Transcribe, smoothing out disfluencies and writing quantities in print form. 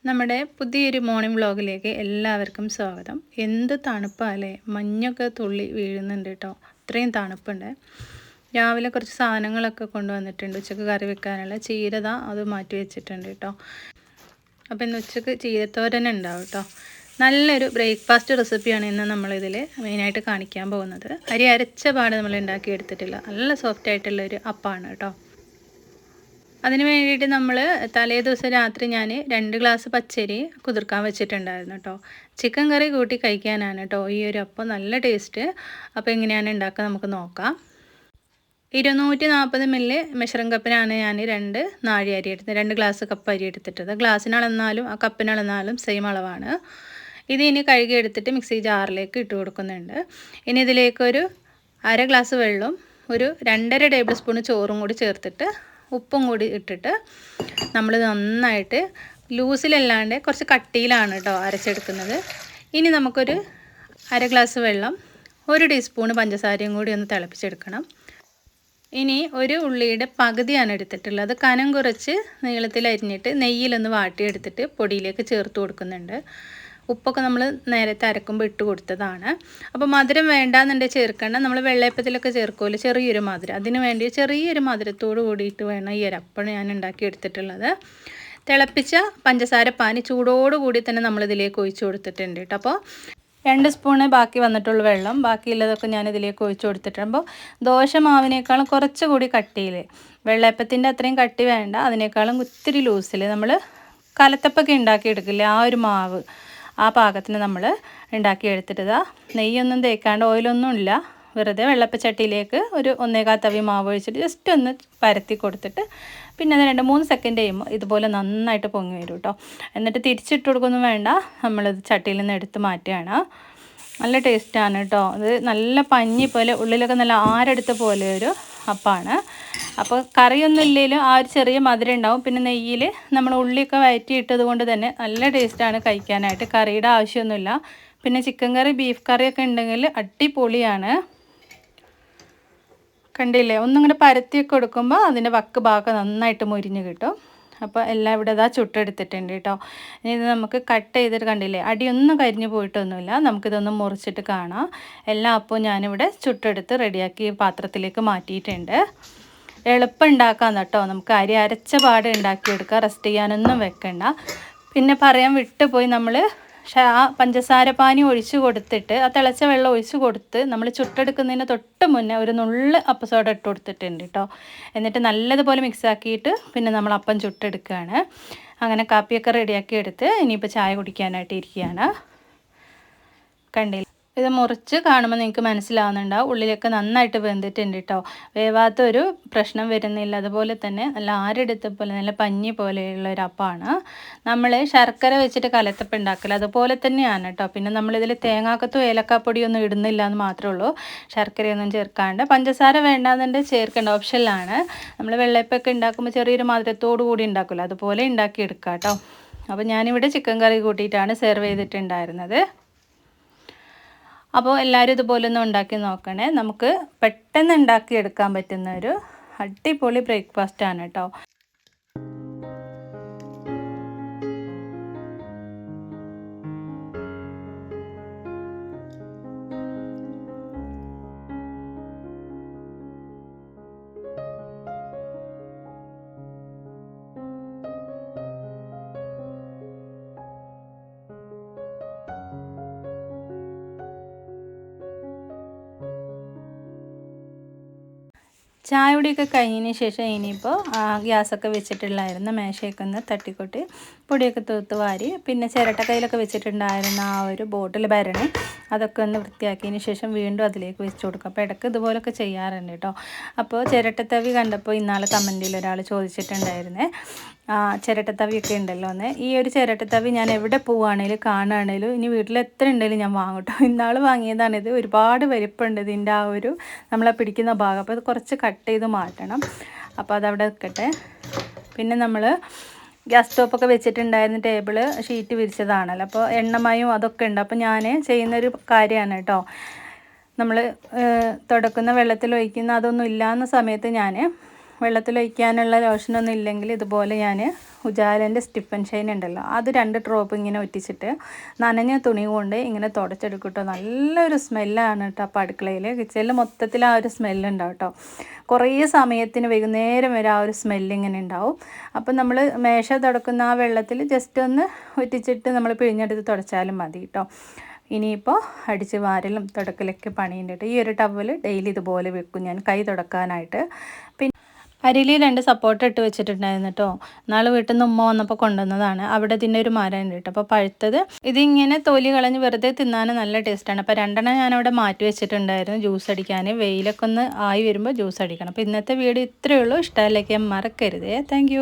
നമ്മുടെ പുതിയൊരു മോർണിംഗ് വ്ളോഗിലേക്ക് എല്ലാവർക്കും സ്വാഗതം. എന്ത് തണുപ്പാല്ലേ, മഞ്ഞൊക്കെ തുള്ളി വീഴുന്നുണ്ട് കേട്ടോ. അത്രയും തണുപ്പുണ്ട്. രാവിലെ കുറച്ച് സാധനങ്ങളൊക്കെ കൊണ്ടുവന്നിട്ടുണ്ട്. ഉച്ചക്ക് കറി വെക്കാനുള്ള ചീരത അത് മാറ്റി വെച്ചിട്ടുണ്ട് കേട്ടോ. അപ്പോൾ ഇന്ന് ഉച്ചക്ക് ചീരത്തോരൻ ഉണ്ടാവും കേട്ടോ. നല്ലൊരു ബ്രേക്ക്ഫാസ്റ്റ് റെസിപ്പിയാണ് ഇന്ന് നമ്മളിതിൽ മെയിനായിട്ട് കാണിക്കാൻ പോകുന്നത്. അരി അരച്ച പാട് നമ്മൾ ഉണ്ടാക്കിയെടുത്തിട്ടില്ല, നല്ല സോഫ്റ്റ് ആയിട്ടുള്ളൊരു അപ്പമാണ് കേട്ടോ. അതിന് വേണ്ടിയിട്ട് നമ്മൾ തലേ ദിവസം രാത്രി ഞാൻ 2 ഗ്ലാസ് പച്ചരി കുതിർക്കാൻ വെച്ചിട്ടുണ്ടായിരുന്നു കേട്ടോ. ചിക്കൻ കറി കൂട്ടി കഴിക്കാനാണ് കേട്ടോ ഈ ഒരു അപ്പം നല്ല ടേസ്റ്റ്. അപ്പോൾ എങ്ങനെയാണ് ഉണ്ടാക്കുക നമുക്ക് നോക്കാം. 240 മില്ലി മെഷറിംഗ് കപ്പിനാണ് ഞാൻ 2 നാഴി അരി എടുത്തത്. 2 ഗ്ലാസ് കപ്പ് അരി എടുത്തിട്ടത്. ഗ്ലാസ്സിനളന്നാലും ആ കപ്പിനളന്നാലും സെയിം അളവാണ്. ഇത് ഇനി കഴുകി എടുത്തിട്ട് മിക്സി ജാറിലേക്ക് ഇട്ട് കൊടുക്കുന്നുണ്ട്. ഇനി ഇതിലേക്കൊരു 1/2 ഗ്ലാസ് വെള്ളവും ഒരു 2.5 ടേബിൾ സ്പൂൺ ചോറും കൂടി ചേർത്തിട്ട് ഉപ്പും കൂടി ഇട്ടിട്ട് നമ്മൾ നന്നായിട്ട് ലൂസിലല്ലാണ്ട് കുറച്ച് കട്ടിയിലാണ് കേട്ടോ അരച്ചെടുക്കുന്നത്. ഇനി നമുക്കൊരു 1/2 ഗ്ലാസ് വെള്ളം 1 ടീസ്പൂൺ പഞ്ചസാരയും കൂടി ഒന്ന് തിളപ്പിച്ചെടുക്കണം. ഇനി ഒരു ഉള്ളിയുടെ പകുതിയാണ് എടുത്തിട്ടുള്ളത്. കനം കുറച്ച് നീളത്തിൽ അരിഞ്ഞിട്ട് നെയ്യിലൊന്ന് വാട്ടിയെടുത്തിട്ട് പൊടിയിലേക്ക് ചേർത്ത് കൊടുക്കുന്നുണ്ട്. ഉപ്പൊക്കെ നമ്മൾ നേരത്തെ അരക്കുമ്പോൾ ഇട്ട് കൊടുത്തതാണ്. അപ്പോൾ മധുരം വേണ്ടാന്നുണ്ടെങ്കിൽ ചേർക്കേണ്ട. നമ്മൾ വെള്ളയപ്പത്തിലൊക്കെ ചേർക്കുമല്ലോ ചെറിയൊരു മധുരം, അതിന് വേണ്ടി ചെറിയൊരു മധുരത്തോട് കൂടിയിട്ട് വേണം ഈ അരപ്പണ് ഞാൻ ഉണ്ടാക്കി എടുത്തിട്ടുള്ളത്. തിളപ്പിച്ച പഞ്ചസാര പാനി ചൂടോടുകൂടി തന്നെ നമ്മളിതിലേക്ക് ഒഴിച്ചു കൊടുത്തിട്ടുണ്ട് കേട്ടോ. അപ്പോൾ 2 സ്പൂണ് ബാക്കി വന്നിട്ടുള്ള വെള്ളം, ബാക്കിയുള്ളതൊക്കെ ഞാൻ ഇതിലേക്ക് ഒഴിച്ചു കൊടുത്തിട്ടുണ്ട്. അപ്പോൾ ദോശ മാവിനേക്കാളും കുറച്ചുകൂടി കട്ടിയിൽ, വെള്ളയപ്പത്തിൻ്റെ അത്രയും കട്ടി വേണ്ട, അതിനേക്കാളും ഒത്തിരി ലൂസിൽ നമ്മൾ കലത്തപ്പൊക്കെ ഉണ്ടാക്കിയെടുക്കില്ലേ ആ ഒരു മാവ്, ആ പാകത്തിന് നമ്മൾ ഉണ്ടാക്കിയെടുത്തിട്ടതാ. നെയ്യൊന്നും തേക്കാണ്ട് ഓയിലൊന്നും ഇല്ല, വെറുതെ വെള്ളപ്പച്ചട്ടിയിലേക്ക് ഒരു 1/4 തവി മാവ് ഒഴിച്ചിട്ട് ജസ്റ്റ് ഒന്ന് പരത്തി കൊടുത്തിട്ട് പിന്നെ അത് 2-3 സെക്കൻഡ് കഴിയുമ്പോൾ ഇതുപോലെ നന്നായിട്ട് പൊങ്ങി വരും കേട്ടോ. എന്നിട്ട് തിരിച്ചിട്ട് കൊടുക്കൊന്നും വേണ്ട, നമ്മളിത് ചട്ടിയിൽ നിന്ന് എടുത്ത് മാറ്റുകയാണ്. നല്ല ടേസ്റ്റാണ് കേട്ടോ. അത് നല്ല പഞ്ഞി പോലെ ഉള്ളിലൊക്കെ നല്ല ആരെടുത്ത പോലെ ഒരു അപ്പമാണ്. അപ്പോൾ കറിയൊന്നും ഇല്ലെങ്കിലും ആ ഒരു ചെറിയ മധുരം ഉണ്ടാവും. പിന്നെ നെയ്യിൽ നമ്മൾ ഉള്ളിയൊക്കെ വഴറ്റിയിട്ടത് കൊണ്ട് തന്നെ നല്ല ടേസ്റ്റാണ് കഴിക്കാനായിട്ട്. കറിയുടെ ആവശ്യമൊന്നുമില്ല. പിന്നെ ചിക്കൻ കറി ബീഫ് കറിയൊക്കെ ഉണ്ടെങ്കിൽ അടിപൊളിയാണ്. കണ്ടില്ലേ, ഒന്നിങ്ങനെ പരത്തിയൊക്കെ കൊടുക്കുമ്പോൾ അതിൻ്റെ വക്ക് ഭാഗം നന്നായിട്ട് മുരിഞ്ഞ് കിട്ടും. അപ്പോൾ എല്ലാം ഇവിടെ ഇതാ ചുട്ടെടുത്തിട്ടുണ്ട് കേട്ടോ. ഇനി ഇത് നമുക്ക് കട്ട് ചെയ്തിട്ട് കണ്ടില്ലേ, അടിയൊന്നും കരിഞ്ഞു പോയിട്ടൊന്നുമില്ല. നമുക്കിതൊന്ന് മുറിച്ചിട്ട് കാണാം. എല്ലാ അപ്പവും ഞാനിവിടെ ചുട്ടെടുത്ത് റെഡിയാക്കി പാത്രത്തിലേക്ക് മാറ്റിയിട്ടുണ്ട്. എളുപ്പം ഉണ്ടാക്കാം കേട്ടോ. നമുക്ക് അരി അരച്ച പാട് ഉണ്ടാക്കിയെടുക്കാം, റെസ്റ്റ് ചെയ്യാനൊന്നും വെക്കണ്ട. പിന്നെ പറയാൻ വിട്ടുപോയി, നമ്മൾ ആ പഞ്ചസാര പാനി ഒഴിച്ച് കൊടുത്തിട്ട് ആ തിളച്ച വെള്ളം ഒഴിച്ച് കൊടുത്ത് നമ്മൾ ചുട്ടെടുക്കുന്നതിന് തൊട്ട് മുന്നേ ഒരു നുള്ള് അപ്പസോഡ ഇട്ട് കൊടുത്തിട്ടുണ്ട് കേട്ടോ. എന്നിട്ട് നല്ലതുപോലെ മിക്സാക്കിയിട്ട് പിന്നെ നമ്മൾ അപ്പം ചുട്ടെടുക്കുകയാണ്. അങ്ങനെ കാപ്പിയൊക്കെ റെഡിയാക്കി എടുത്ത് ഇനിയിപ്പോൾ ചായ കുടിക്കാനായിട്ട് ഇരിക്കുകയാണ്. കണ്ടില്ല, ഇത് മുറിച്ച് കാണുമ്പോൾ നിങ്ങൾക്ക് മനസ്സിലാവുന്നുണ്ടാവും ഉള്ളിലൊക്കെ നന്നായിട്ട് വെന്തിട്ടുണ്ട് കേട്ടോ. വേവാത്തൊരു പ്രശ്നം വരുന്നില്ല. അതുപോലെ തന്നെ നല്ല ആരെടുത്ത പോലെ നല്ല പഞ്ഞി പോലെയുള്ള ഒരു അപ്പമാണ്. നമ്മൾ ശർക്കര വെച്ചിട്ട് കലത്തപ്പം ഉണ്ടാക്കില്ല, അതുപോലെ തന്നെയാണ് കേട്ടോ. പിന്നെ നമ്മളിതിൽ തേങ്ങാക്കത്തും ഏലക്കാപ്പൊടിയൊന്നും ഇടുന്നില്ല എന്ന് മാത്രമേ ഉള്ളൂ. ശർക്കരയൊന്നും ചേർക്കാണ്ട്. പഞ്ചസാര വേണ്ടാന്നുണ്ടെങ്കിൽ ചേർക്കേണ്ട, ഓപ്ഷനിലാണ്. നമ്മൾ വെള്ളയപ്പൊക്കെ ഉണ്ടാക്കുമ്പോൾ ചെറിയൊരു മധുരത്തോടു കൂടി ഉണ്ടാക്കുമല്ലോ, അതുപോലെ ഉണ്ടാക്കിയെടുക്കാം കേട്ടോ. അപ്പോൾ ഞാനിവിടെ ചിക്കൻ കറി കൂട്ടിയിട്ടാണ് സെർവ് ചെയ്തിട്ടുണ്ടായിരുന്നത്. അപ്പോൾ എല്ലാവരും ഇതുപോലെ ഒന്ന് ഉണ്ടാക്കി നോക്കണേ. നമുക്ക് പെട്ടെന്ന് ഉണ്ടാക്കിയെടുക്കാൻ പറ്റുന്ന ഒരു അടിപൊളി ബ്രേക്ക്ഫാസ്റ്റാണ് കേട്ടോ. ചായ കുടിയൊക്കെ കഴിഞ്ഞതിന് ശേഷം ഇനിയിപ്പോൾ ഗ്യാസൊക്കെ വെച്ചിട്ടുള്ളായിരുന്നു, മേശയൊക്കെ ഒന്ന് തട്ടിക്കൊട്ടി പൊടിയൊക്കെ തൂത്ത് വാരി, പിന്നെ ചിരട്ടക്കൈയിലൊക്കെ വെച്ചിട്ടുണ്ടായിരുന്ന ആ ഒരു ബോട്ടിൽ ഭരണി അതൊക്കെ ഒന്ന് വൃത്തിയാക്കിയതിന് ശേഷം വീണ്ടും അതിലേക്ക് വെച്ച് കൊടുക്കും. അപ്പോൾ ഇടയ്ക്ക് ഇതുപോലൊക്കെ ചെയ്യാറുണ്ട് കേട്ടോ. അപ്പോൾ ചിരട്ടത്തവി കണ്ടപ്പോൾ ഇന്നാൾ കമൻറ്റിൽ ഒരാൾ ചോദിച്ചിട്ടുണ്ടായിരുന്നേ, ചിരട്ടത്തവിയൊക്കെ ഉണ്ടല്ലോ എന്ന്. ഈ ഒരു ചിരട്ടത്തവി ഞാൻ എവിടെ പോവുകയാണെങ്കിലും കാണുകയാണെങ്കിലും ഇനി വീട്ടിൽ എത്ര ഉണ്ടെങ്കിലും ഞാൻ വാങ്ങും കേട്ടോ. ഇന്നാൾ വാങ്ങിയതാണിത്. ഒരുപാട് വലിപ്പമുണ്ട് ഇതിൻ്റെ ആ ഒരു നമ്മളെ പിടിക്കുന്ന ഭാഗം. അപ്പോൾ അത് കുറച്ച് കട്ട് ചെയ്ത് മാറ്റണം. അപ്പോൾ അതവിടെ നിൽക്കട്ടെ. പിന്നെ നമ്മൾ ഗ്യാസ് സ്റ്റോപ്പൊക്കെ വെച്ചിട്ടുണ്ടായിരുന്ന ടേബിള് ഷീറ്റ് വിരിച്ചതാണല്ലോ, അപ്പോൾ എണ്ണമയും അതൊക്കെ ഉണ്ട്. അപ്പോൾ ഞാൻ ചെയ്യുന്നൊരു കാര്യമാണ് കേട്ടോ, നമ്മൾ തുടക്കുന്ന വെള്ളത്തിൽ ഒഴിക്കുന്ന അതൊന്നും ഇല്ലാന്ന സമയത്ത് ഞാൻ വെള്ളത്തിലൊഴിക്കാനുള്ള ലോഷനൊന്നും ഇല്ലെങ്കിൽ ഇതുപോലെ ഞാൻ ഉജാലൻ്റെ സ്റ്റിപ്പൻ ഷൈൻ ഉണ്ടല്ലോ, അത് 2 ഡ്രോപ്പ് ഇങ്ങനെ ഒറ്റിച്ചിട്ട് നനഞ്ഞ തുണി കൊണ്ട് ഇങ്ങനെ തുടച്ചെടുക്കും കേട്ടോ. നല്ലൊരു സ്മെല്ലാണ് കേട്ടോ. അപ്പോൾ അടുക്കളയിൽ കിച്ചണിൽ മൊത്തത്തിൽ ആ ഒരു സ്മെല്ലുണ്ടാവും കേട്ടോ. കുറേ സമയത്തിന് വൈകുന്നേരം വരെ ആ ഒരു സ്മെല്ല് ഇങ്ങനെ ഉണ്ടാവും. അപ്പം നമ്മൾ മേശ തുടക്കുന്ന ആ വെള്ളത്തിൽ ജസ്റ്റ് ഒന്ന് ഒറ്റിച്ചിട്ട് നമ്മൾ പിഴിഞ്ഞെടുത്ത് തുടച്ചാലും മതി കേട്ടോ. ഇനിയിപ്പോൾ അടിച്ച് വാരലും തുടക്കലൊക്കെ പണിയുണ്ട് കേട്ടോ. ഈ ഒരു ടവൽ ഡെയിലി ഇതുപോലെ വെക്കും ഞാൻ കൈ തുടക്കാനായിട്ട്. പിന്നെ അരിയിൽ 2 സപ്പോർട്ട് ഇട്ട് വെച്ചിട്ടുണ്ടായിരുന്നു കേട്ടോ. നാളെ വീട്ടിൽ നിന്ന് ഉമ്മ വന്നപ്പോൾ കൊണ്ടുവന്നതാണ്. അവിടെ ഇതിൻ്റെ ഒരു മരം ഉണ്ട് കേട്ടോ. അപ്പോൾ പഴുത്തത് ഇതിങ്ങനെ തൊലി കളഞ്ഞ് വെറുതെ തിന്നാൻ നല്ല ടേസ്റ്റാണ്. അപ്പോൾ 2 ഞാനവിടെ മാറ്റി വെച്ചിട്ടുണ്ടായിരുന്നു ജ്യൂസ് അടിക്കാൻ. വെയിലൊക്കെ ഒന്ന് ആയി വരുമ്പോൾ ജ്യൂസ് അടിക്കണം. അപ്പോൾ ഇന്നത്തെ വീഡിയോ ഇത്രയേ ഉള്ളൂ. ഇഷ്ടമല്ലേക്ക് മറക്കരുതേ. താങ്ക്